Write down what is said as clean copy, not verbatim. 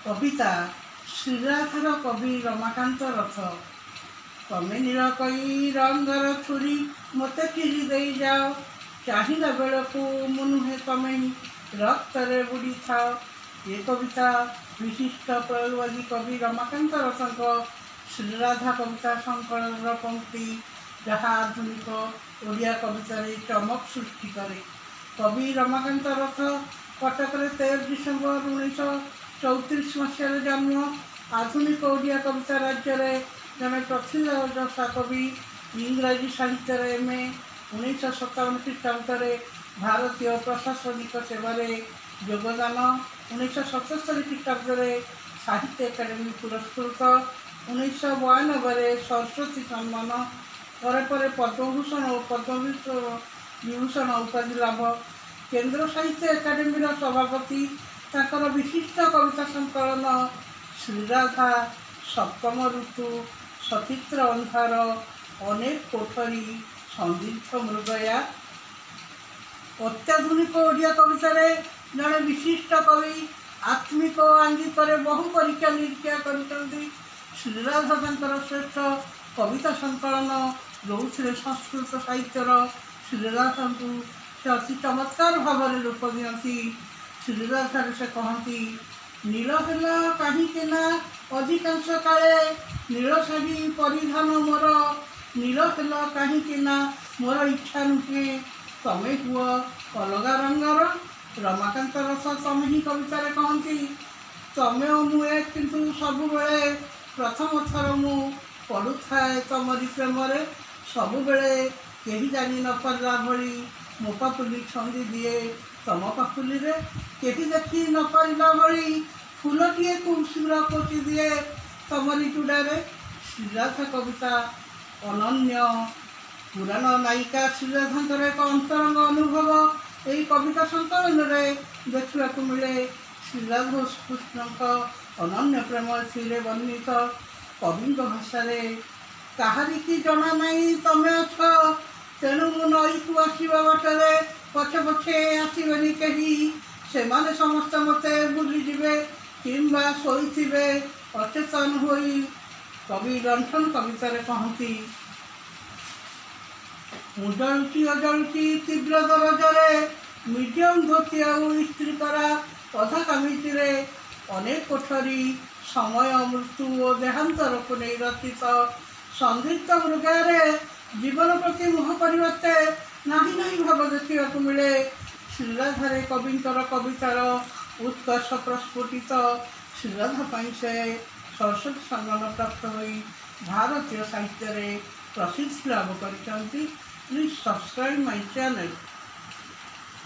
कविता श्रीराधार कवि रमाकांत रथ। तमे नील कई रंगर छुरी मते चिरी दे जाओ, चाहिला बेलू मु नुहे तमे रक्तरे बुड़ी थाओ। ये कविता विशिष्ट प्रयोगवादी कवि रमाकांत रथक श्रीराधा कविता संकलन पंक्ति, जहाँ आधुनिक ओडिया कवितार चमक सृष्टि करे। कवि रमाकांत रथ कटक 13 डिसेम्बर 1934 मसीह जन्म। आधुनिक ओडिया कविता राज्य में जड़े प्रसिद्ध कवि। इंग्राजी साहित्य MA 1957 ख्रीष्टाब्द भारतीय प्रशासनिक सेवार योगदान। 1977 ख्रीष्टाब्द साहित्य एकाडेमी पुरस्कृत। 1992 सरस्वती सम्मान पर पद्मभूषण और पद्मविभूषण उपाधि लाभ। केंद्र साहित्य एकाडेमी सभापति। ताकर विशिष्ट कविता संकलन श्रीराधा, सप्तम ऋतु, सचित्र अंधार, अनेक कोठरी, संदिग्ध मृगया। अत्याधुनिक ओडिया कवितार जड़े विशिष्ट कवि। आत्मिक आंगिक बहु परीक्षा निरीक्षा कर श्रीराधा श्रेष्ठ कविता संकलन, जो संस्कृत साहित्यर श्रीराधा को से अति चमत्कार भाव में रूप दिखती। श्रीराधा से कहती, नील हेला कहीं अधिकांश काले, नील शाढ़ी परिधान मोर, नील हेला कहीं मोर इच्छा नुहे, तमे हुआ अलगा रंगर। रमाकांत रथ तमे ही कवितार कहती, तमे मुए किंतु सबु बेले प्रथम थर मु पड़ुए तमरी प्रेम, सबु बेले केही जानी न पारा भली मो पापुली छंदी दिए तम पापुली रे, केही देखी न पारा भली फूलटिए कुसुर पोटी दिए तमरी चूड़ारे। श्रीराधा कविता अनन्य। पुराण नायिका श्रीराधांकर एक अंतरंग अनुभव यही कविता संकलन में देखा मिले। श्रीराधा कृष्ण अनन्य प्रेम से वर्णित कवि भाषा कहारी की जना नहीं तमे अछ, तेणु मु नई को आसवा बाटे पछे पछे आसबेनि कही, से समस्ते मते भूलीजे किंबा शोथे अचेतन होई। कवि लंठन कवितार कहती, मु जलुची अजलुची तीव्र दरजरे, मीडियम धोती और स्त्री करा अधा कमिटी अनेक कोठरी, समय मृत्यु और देहांतर को नहीं रचित संदिग्ध मृगारे जीवन प्रति मुह परिवर्ते नहीं भाव देखा मिले। श्रीराधारे कविंकर कवितार उत्कर्ष प्रस्फुटित। श्रीराधा से सरस्वती सम्मान प्राप्त होई भारतीय साहित्य प्रसिद्धि लाभ कर। Please subscribe my channel.